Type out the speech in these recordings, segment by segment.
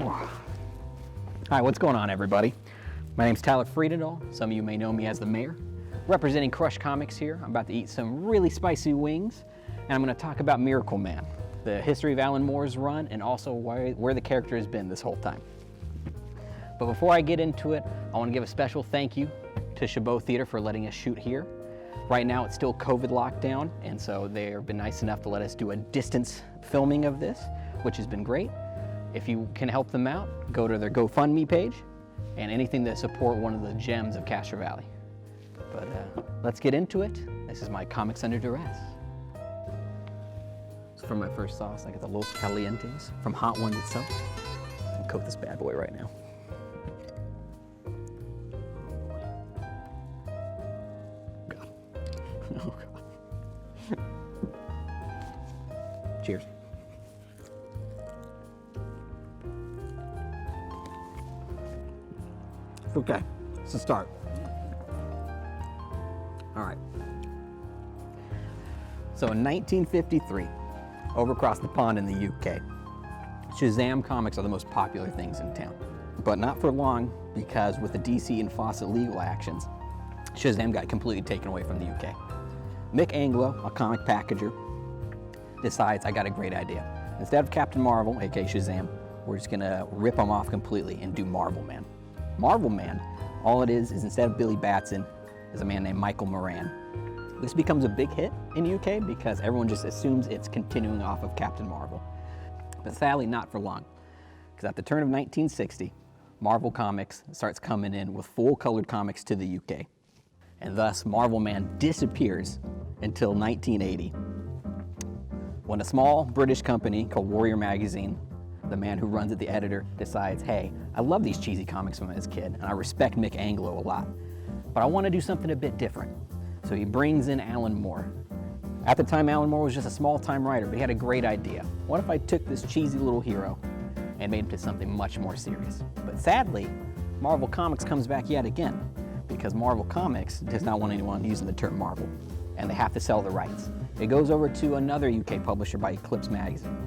Hi, what's going on, everybody? My name's Tyler Friedendahl. Some of you may know me as the Mayor. Representing Crush Comics here. I'm about to eat some really spicy wings, and I'm going to talk about Miracle Man, the history of Alan Moore's run, and also where the character has been this whole time. But before I get into it, I want to give a special thank you to Chabot Theater for letting us shoot here. Right now it's still COVID lockdown, and so they've been nice enough to let us do a distance filming of this, which has been great. If you can help them out, go to their GoFundMe page, and anything to support one of the gems of Castro Valley. But let's get into it. This is my Comics Under Duress. So for my first sauce, I got the Los Calientes from Hot Ones itself. I'll coat this bad boy right now. God. Oh God. Cheers. Okay, let's start. All right. So in 1953, over across the pond in the UK, Shazam comics are the most popular things in town. But not for long, because with the DC and Fawcett legal actions, Shazam got completely taken away from the UK. Mick Anglo, a comic packager, decides, I got a great idea. Instead of Captain Marvel, aka Shazam, we're just gonna rip him off completely and do Marvel Man. Marvel Man, all it is instead of Billy Batson, is a man named Michael Moran. This becomes a big hit in the UK because everyone just assumes it's continuing off of Captain Marvel. But sadly, not for long, because at the turn of 1960, Marvel Comics starts coming in with full-colored comics to the UK. And thus, Marvel Man disappears until 1980, when a small British company called Warrior Magazine, the man who runs it, the editor, decides, hey, I love these cheesy comics from as a kid, and I respect Mick Anglo a lot, but I want to do something a bit different. So he brings in Alan Moore. At the time, Alan Moore was just a small-time writer, but he had a great idea. What if I took this cheesy little hero and made him to something much more serious? But sadly, Marvel Comics comes back yet again, because Marvel Comics does not want anyone using the term Marvel, and they have to sell the rights. It goes over to another UK publisher by Eclipse Magazine.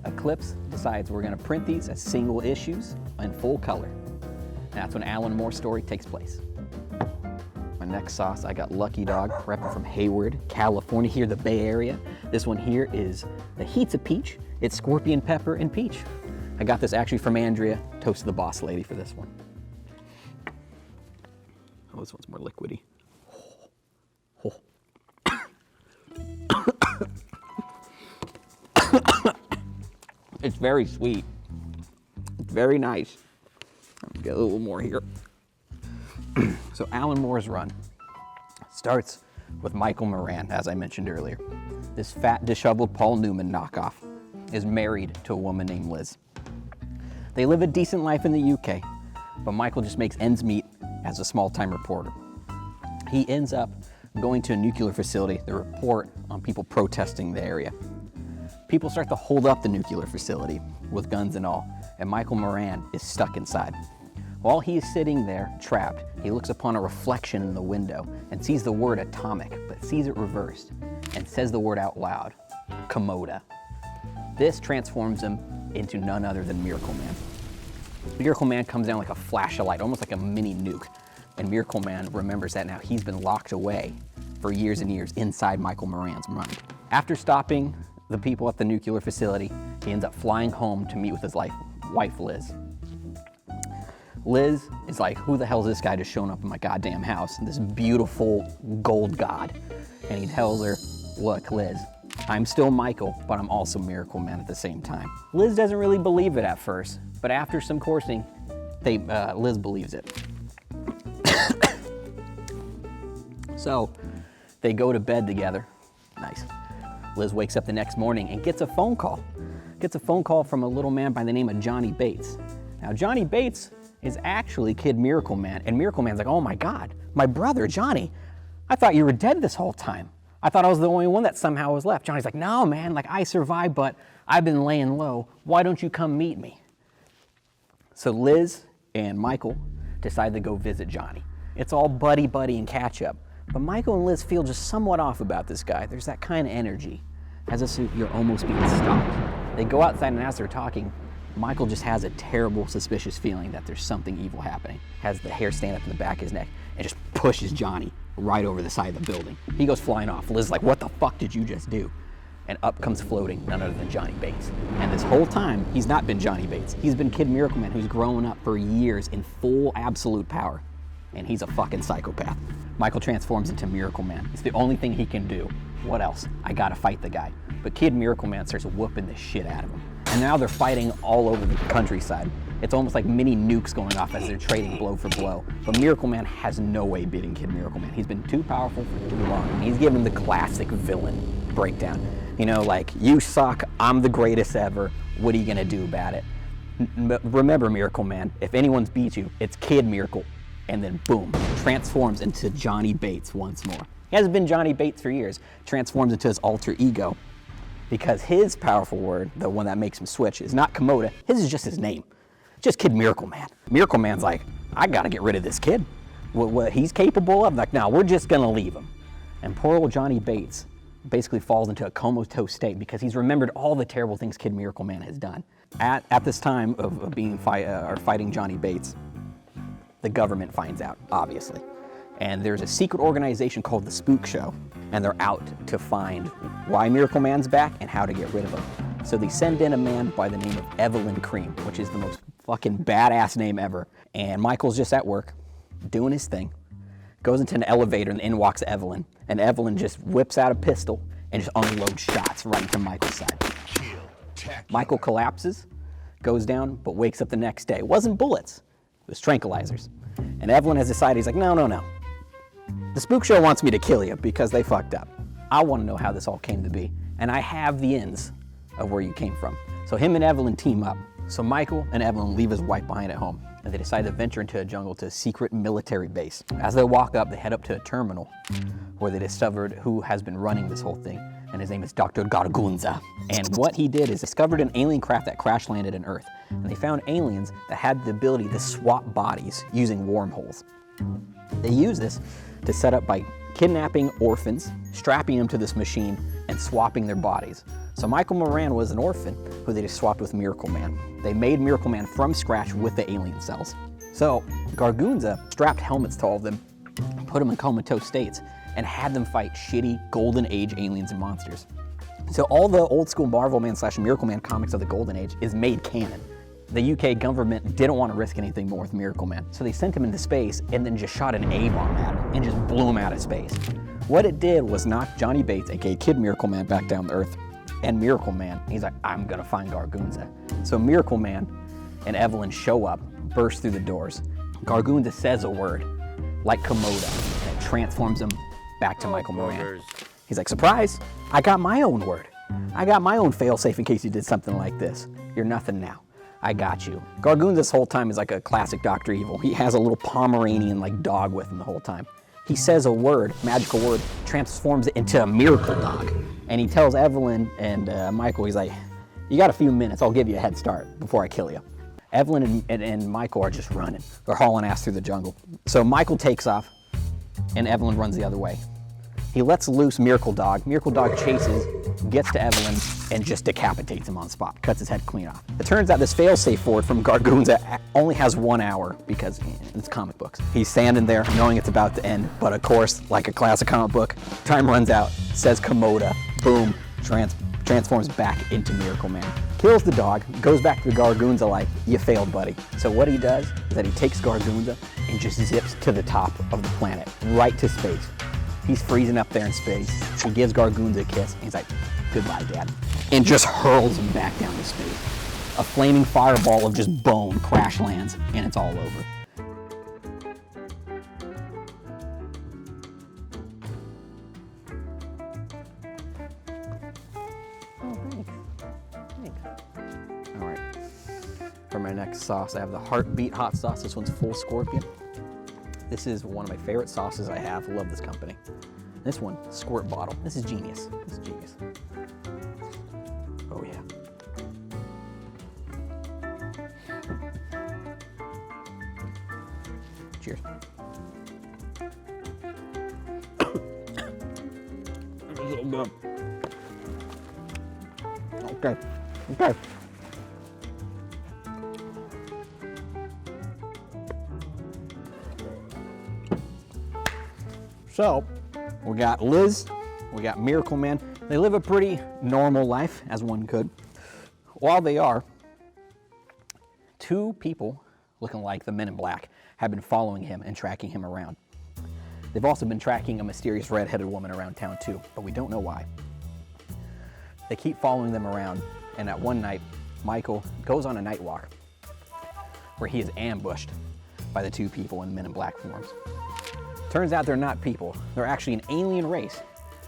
Eclipse decides we're going to print these as single issues in full color. And that's when Alan Moore's story takes place. My next sauce, I got Lucky Dog, repping from Hayward, California, here the Bay Area. This one here is the Heats of Peach. It's scorpion pepper and peach. I got this actually from Andrea, Toast of the Boss Lady for this one. Oh, this one's more liquidy. Oh. It's very sweet. It's very nice. Let's get a little more here. So Alan Moore's run starts with Michael Moran, as I mentioned earlier. This fat, disheveled Paul Newman knockoff is married to a woman named Liz. They live a decent life in the UK, but Michael just makes ends meet as a small-time reporter. He ends up going to a nuclear facility to report on people protesting the area. People start to hold up the nuclear facility with guns and all, and Michael Moran is stuck inside. While he is sitting there, trapped, he looks upon a reflection in the window and sees the word atomic, but sees it reversed, and says the word out loud, Komoda. This transforms him into none other than Miracle Man. Miracle Man comes down like a flash of light, almost like a mini nuke, and Miracle Man remembers that now he's been locked away for years and years inside Michael Moran's mind. After stopping the people at the nuclear facility, he ends up flying home to meet with his wife, Liz. Liz is like, who the hell is this guy just showing up in my goddamn house? This beautiful gold god. And he tells her, look, Liz, I'm still Michael, but I'm also Miracle Man at the same time. Liz doesn't really believe it at first, but after some coursing, Liz believes it. So they go to bed together. Nice. Liz wakes up the next morning and gets a phone call. Gets a phone call from a little man by the name of Johnny Bates. Now, Johnny Bates is actually Kid Miracle Man, and Miracle Man's like, oh my God, my brother, Johnny, I thought you were dead this whole time. I thought I was the only one that somehow was left. Johnny's like, no, man, like I survived, but I've been laying low. Why don't you come meet me? So Liz and Michael decide to go visit Johnny. It's all buddy-buddy and catch-up. But Michael and Liz feel just somewhat off about this guy. There's that kind of energy, as if you're almost being stalked. They go outside, and as they're talking, Michael just has a terrible, suspicious feeling that there's something evil happening. Has the hair stand up in the back of his neck and just pushes Johnny right over the side of the building. He goes flying off. Liz is like, what the fuck did you just do? And up comes floating none other than Johnny Bates. And this whole time, he's not been Johnny Bates. He's been Kid Miracle Man, who's grown up for years in full absolute power. And he's a fucking psychopath. Michael transforms into Miracle Man. It's the only thing he can do. What else? I gotta fight the guy. But Kid Miracle Man starts whooping the shit out of him. And now they're fighting all over the countryside. It's almost like mini nukes going off as they're trading blow for blow. But Miracle Man has no way beating Kid Miracle Man. He's been too powerful for too long. And he's given the classic villain breakdown. You know, like, you suck, I'm the greatest ever, what are you gonna do about it? Remember, Miracle Man, if anyone's beat you, it's Kid Miracle. And then boom, transforms into Johnny Bates once more. He hasn't been Johnny Bates for years, transforms into his alter ego. Because his powerful word, the one that makes him switch, is not Komoda, his is just his name. Just Kid Miracle Man. Miracle Man's like, I gotta get rid of this kid. What he's capable of, like, no, we're just gonna leave him. And poor old Johnny Bates basically falls into a comatose state because he's remembered all the terrible things Kid Miracle Man has done. At this time of fighting Johnny Bates, the government finds out, obviously. And there's a secret organization called the Spook Show, and they're out to find why Miracle Man's back and how to get rid of him. So they send in a man by the name of Evelyn Cream, which is the most fucking badass name ever. And Michael's just at work, doing his thing, goes into an elevator and in walks Evelyn. And Evelyn just whips out a pistol and just unloads shots right into Michael's side. Michael collapses, goes down, but wakes up the next day. It wasn't bullets, it was tranquilizers. And Evelyn has decided, he's like, no. The Spook Show wants me to kill you because they fucked up. I want to know how this all came to be. And I have the ends of where you came from. So him and Evelyn team up. So Michael and Evelyn leave his wife behind at home, and they decide to venture into a jungle to a secret military base. As they walk up, they head up to a terminal where they discovered who has been running this whole thing, and his name is Dr. Gargunza. And what he did is discovered an alien craft that crash landed on Earth, and they found aliens that had the ability to swap bodies using wormholes. They use this to set up by kidnapping orphans, strapping them to this machine, and swapping their bodies. So Michael Moran was an orphan who they just swapped with Miracle Man. They made Miracle Man from scratch with the alien cells. So Gargunza strapped helmets to all of them, put them in comatose states, and had them fight shitty Golden Age aliens and monsters. So all the old school Marvel Man / Miracle Man comics of the Golden Age is made canon. The UK government didn't want to risk anything more with Miracle Man, so they sent him into space and then just shot an A-bomb at him and just blew him out of space. What it did was knock Johnny Bates, aka Kid Miracle Man, back down to Earth. And Miracle Man, he's like, I'm gonna find Gargunza. So Miracle Man and Evelyn show up, burst through the doors. Gargunza says a word, like Komoda, and it transforms him back to Michael Moran. He's like, surprise, I got my own word. I got my own failsafe in case you did something like this. You're nothing now. I got you. Gargunza this whole time is like a classic Dr. Evil. He has a little Pomeranian like dog with him the whole time. He says a word, magical word, transforms it into a miracle dog. And he tells Evelyn and Michael, he's like, you got a few minutes, I'll give you a head start before I kill you. Evelyn and Michael are just running. They're hauling ass through the jungle. So Michael takes off and Evelyn runs the other way. He lets loose Miracle Dog. Miracle Dog chases, gets to Evelyn, and just decapitates him on the spot, cuts his head clean off. It turns out this failsafe forward from Gargunza only has 1 hour because it's comic books. He's standing there knowing it's about to end, but of course, like a classic comic book, time runs out, says Komoda, boom, transforms back into Miracle Man. Kills the dog, goes back to Gargunza like, you failed, buddy. So what he does is that he takes Gargunza and just zips to the top of the planet, right to space. He's freezing up there in space. He gives Gargunza a kiss, and he's like, goodbye, Dad. And just hurls him back down to space. A flaming fireball of just bone crash lands, and it's all over. Oh, thanks. All right. For my next sauce, I have the Heartbeat hot sauce. This one's full scorpion. This is one of my favorite sauces I have. Love this company. This one, squirt bottle. This is genius. This is genius. Oh yeah. Cheers. So good. Okay. So, we got Liz, we got Miracle Man. They live a pretty normal life, as one could. While they are, two people looking like the Men in Black have been following him and tracking him around. They've also been tracking a mysterious red-headed woman around town too, but we don't know why. They keep following them around, and at one night, Michael goes on a night walk where he is ambushed by the two people in Men in Black forms. Turns out they're not people. They're actually an alien race,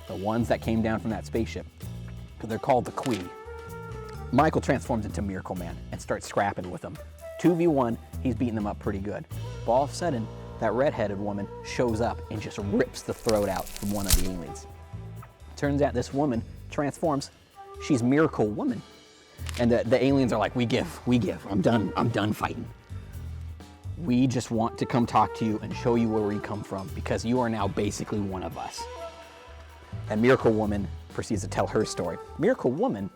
the ones that came down from that spaceship. They're called the Quee. Michael transforms into Miracle Man and starts scrapping with them. 2v1, he's beating them up pretty good. But all of a sudden, that red-headed woman shows up and just rips the throat out from one of the aliens. Turns out this woman transforms. She's Miracle Woman. And the aliens are like, we give. I'm done fighting. We just want to come talk to you and show you where we come from because you are now basically one of us. And Miracle Woman proceeds to tell her story. Miracle Woman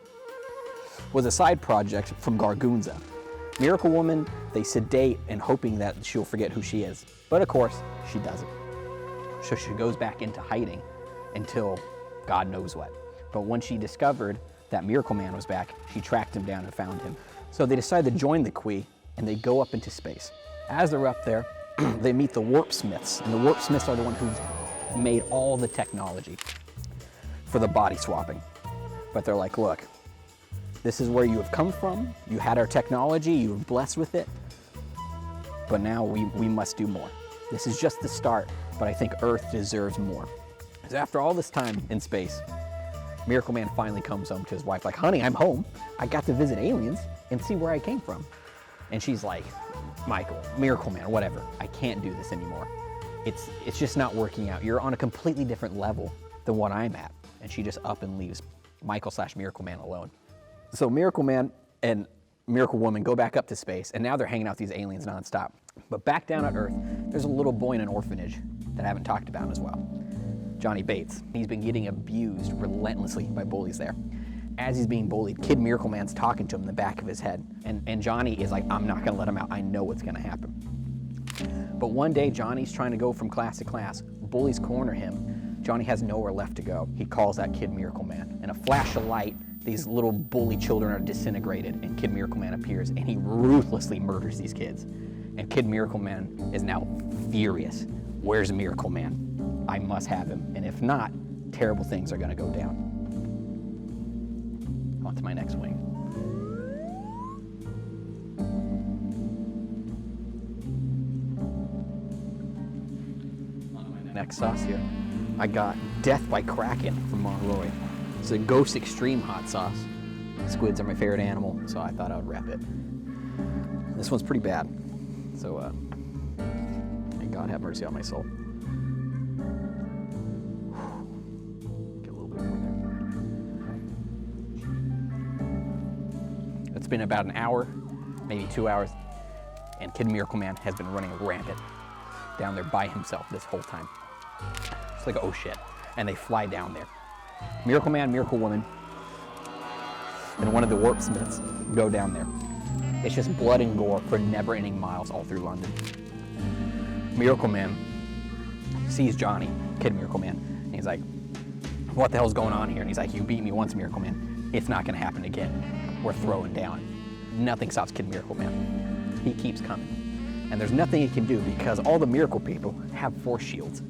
was a side project from Gargunza. Miracle Woman, they sedate and hoping that she'll forget who she is. But of course, she doesn't. So she goes back into hiding until God knows what. But when she discovered that Miracle Man was back, she tracked him down and found him. So they decide to join the Quee and they go up into space. As they're up there, they meet the Warp Smiths. And the Warp Smiths are the one who made all the technology for the body swapping. But they're like, look, this is where you have come from. You had our technology, you were blessed with it. But now we must do more. This is just the start, but I think Earth deserves more. Because after all this time in space, Miracle Man finally comes home to his wife like, honey, I'm home. I got to visit aliens and see where I came from. And she's like, Michael, Miracle Man, whatever. I can't do this anymore. It's just not working out. You're on a completely different level than what I'm at. And she just up and leaves Michael/Miracle Man alone. So Miracle Man and Miracle Woman go back up to space, and now they're hanging out with these aliens nonstop. But back down on Earth, there's a little boy in an orphanage that I haven't talked about as well. Johnny Bates. He's been getting abused relentlessly by bullies there. As he's being bullied, Kid Miracle Man's talking to him in the back of his head. And Johnny is like, I'm not gonna let him out. I know what's gonna happen. But one day, Johnny's trying to go from class to class. Bullies corner him. Johnny has nowhere left to go. He calls out Kid Miracle Man. In a flash of light, these little bully children are disintegrated, and Kid Miracle Man appears, and he ruthlessly murders these kids. And Kid Miracle Man is now furious. Where's Miracle Man? I must have him, and if not, terrible things are gonna go down. On to my next wing. On to my next sauce here. I got Death by Kraken from Monroy. It's a Ghost Extreme hot sauce. Squids are my favorite animal, so I thought I would wrap it. This one's pretty bad, so may God have mercy on my soul. Get a little bit more there. It's been about an hour, maybe 2 hours, and Kid Miracle Man has been running rampant down there by himself this whole time. It's like, oh shit, and they fly down there. Miracle Man, Miracle Woman, and one of the Warp Smiths go down there. It's just blood and gore for never-ending miles all through London. Miracle Man sees Johnny, Kid Miracle Man, and he's like, what the hell's going on here? And he's like, you beat me once, Miracle Man. It's not gonna happen again. We're throwing down. Nothing stops Kid Miracle Man. He keeps coming. And there's nothing he can do because all the miracle people have force shields.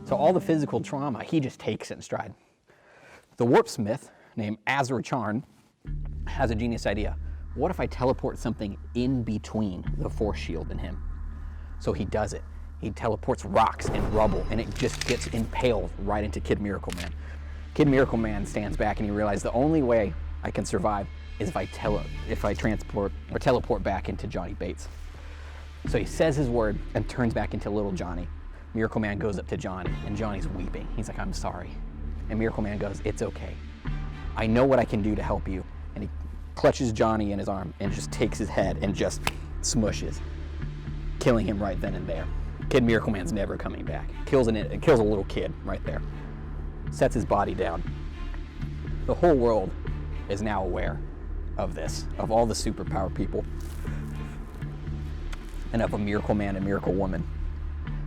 So all the physical trauma, he just takes it in stride. The Warp Smith, named Azra Charn, has a genius idea. What if I teleport something in between the force shield and him? So he does it. He teleports rocks and rubble, and it just gets impaled right into Kid Miracle Man. Kid Miracle Man stands back and he realizes the only way I can survive is if I teleport back into Johnny Bates. So he says his word and turns back into little Johnny. Miracle Man goes up to Johnny, and Johnny's weeping. He's like, I'm sorry. And Miracle Man goes, it's okay. I know what I can do to help you. And he clutches Johnny in his arm and just takes his head and just smushes, killing him right then and there. Kid Miracle Man's never coming back. Kills a little kid right there. Sets his body down. The whole world is now aware of this, of all the superpower people, and of a Miracle Man and Miracle Woman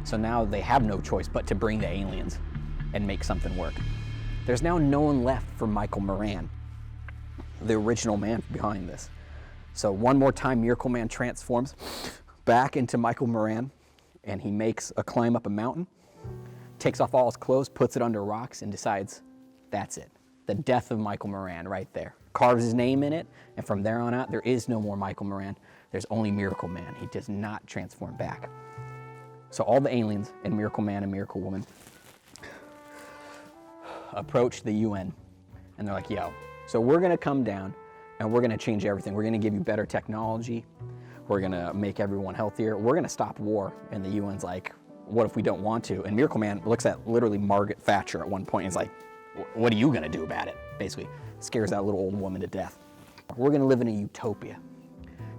So now they have no choice but to bring the aliens and make something work. There's now no one left for Michael Moran, the original man behind this. So one more time, Miracle Man transforms back into Michael Moran, and he makes a climb up a mountain, takes off all his clothes, puts it under rocks, and decides that's it. The death of Michael Moran right there. Carves his name in it, and from there on out, there is no more Michael Moran. There's only Miracle Man. He does not transform back. So all the aliens and Miracle Man and Miracle Woman approach the UN, and they're like, yo, so we're gonna come down and we're gonna change everything. We're gonna give you better technology. We're gonna make everyone healthier. We're gonna stop war. And the UN's like, what if we don't want to? And Miracle Man looks at literally Margaret Thatcher at one point and is like, what are you gonna do about it? Basically, scares that little old woman to death. We're gonna live in a utopia.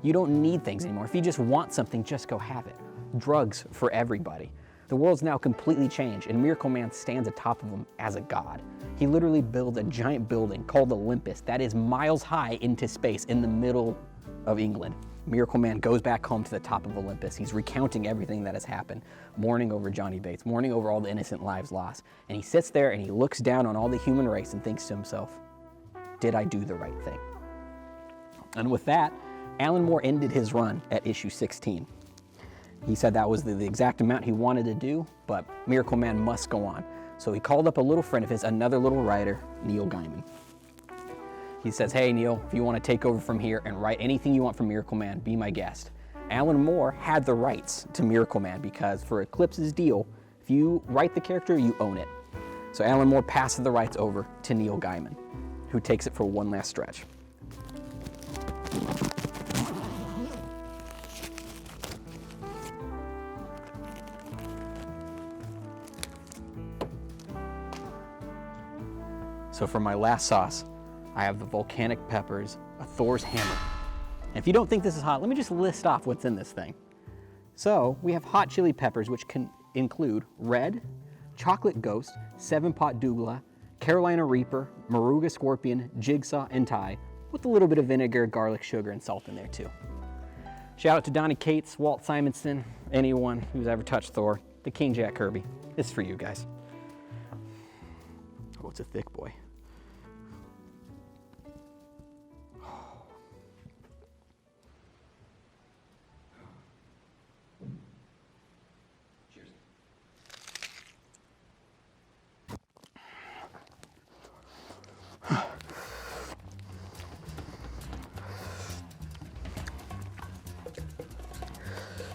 You don't need things anymore. If you just want something, just go have it. Drugs for everybody. The world's now completely changed, and Miracle Man stands atop of them as a god. He literally builds a giant building called Olympus that is miles high into space in the middle of England. Miracle Man goes back home to the top of Olympus. He's recounting everything that has happened, mourning over Johnny Bates, mourning over all the innocent lives lost. And he sits there and he looks down on all the human race and thinks to himself, did I do the right thing? And with that, Alan Moore ended his run at issue 16. He said that was the exact amount he wanted to do, but Miracle Man must go on. So he called up a little friend of his, another little writer, Neil Gaiman. He says, hey Neil, if you want to take over from here and write anything you want from Miracle Man, be my guest. Alan Moore had the rights to Miracle Man because for Eclipse's deal, if you write the character, you own it. So Alan Moore passes the rights over to Neil Gaiman, who takes it for one last stretch. So for my last sauce, I have the volcanic peppers, a Thor's hammer. And if you don't think this is hot, let me just list off what's in this thing. So we have hot chili peppers, which can include red, chocolate ghost, 7-pot douglas, Carolina Reaper, Moruga scorpion, jigsaw, and Thai, with a little bit of vinegar, garlic, sugar, and salt in there too. Shout out to Donnie Cates, Walt Simonson, anyone who's ever touched Thor, the King Jack Kirby. This is for you guys. Oh, it's a thick boy.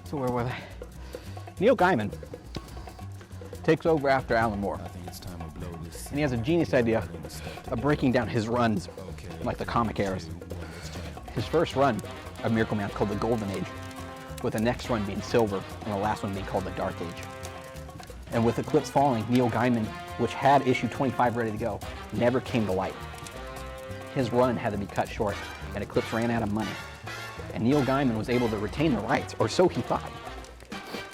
So where were they? Neil Gaiman takes over after Alan Moore. And he has a genius idea of breaking down his runs like the comic eras. His first run of Miracle Man is called the Golden Age, with the next run being Silver and the last one being called the Dark Age. And with Eclipse falling, Neil Gaiman, which had issue 25 ready to go, never came to light. His run had to be cut short, and Eclipse ran out of money. And Neil Gaiman was able to retain the rights, or so he thought.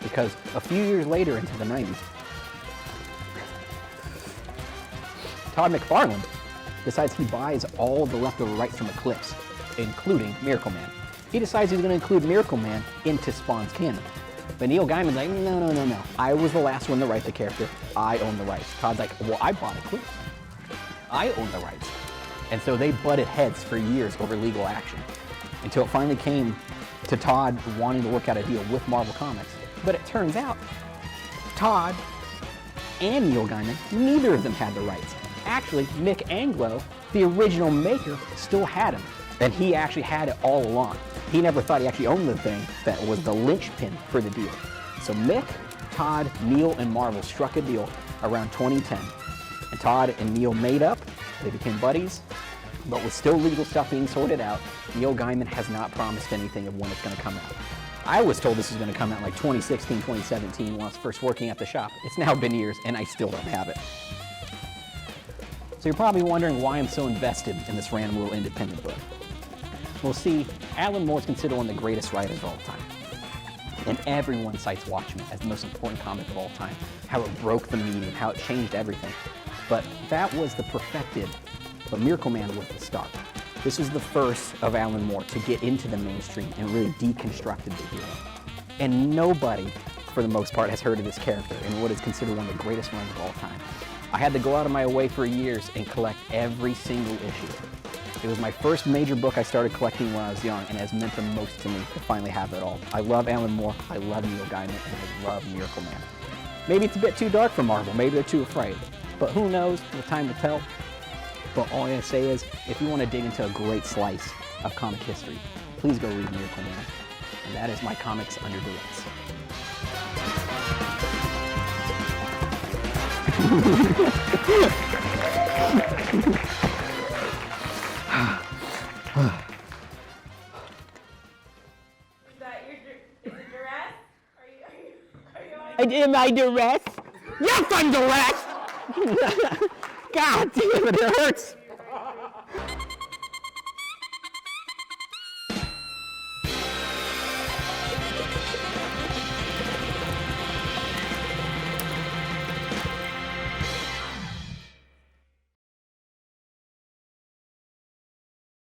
Because a few years later into the 90s, Todd McFarlane decides he buys all the leftover rights from Eclipse, including Miracle Man. He decides he's going to include Miracle Man into Spawn's canon. But Neil Gaiman's like, no. I was the last one to write the character. I own the rights. Todd's like, well, I bought Eclipse. I own the rights. And so they butted heads for years over legal action, until it finally came to Todd wanting to work out a deal with Marvel Comics. But it turns out, Todd and Neil Gaiman, neither of them had the rights. Actually, Mick Anglo, the original maker, still had them. And he actually had it all along. He never thought he actually owned the thing that was the linchpin for the deal. So Mick, Todd, Neil, and Marvel struck a deal around 2010. And Todd and Neil made up, they became buddies, but with still legal stuff being sorted out, Neil Gaiman has not promised anything of when it's going to come out. I was told this is going to come out in like 2016, 2017 when I was first working at the shop. It's now been years and I still don't have it. So you're probably wondering why I'm so invested in this random little independent book. Well, see, Alan Moore is considered one of the greatest writers of all time. And everyone cites Watchmen as the most important comic of all time, how it broke the medium, how it changed everything. But that was the perfected, but Miracle Man was the start. This was the first of Alan Moore to get into the mainstream and really deconstructed the hero. And nobody for the most part, has heard of this character in what is considered one of the greatest runs of all time. I had to go out of my way for years and collect every single issue. It was my first major book I started collecting when I was young, and it has meant the most to me to finally have it all. I love Alan Moore, I love Neil Gaiman, and I love Miracle Man. Maybe it's a bit too dark for Marvel, maybe they're too afraid, but who knows, the time to tell. But all I gotta say is, if you want to dig into a great slice of comic history, please go read Miracle Man. And that is my comics under Duress. Am I Duress? Yes, I'm Duress! God damn it, it hurts!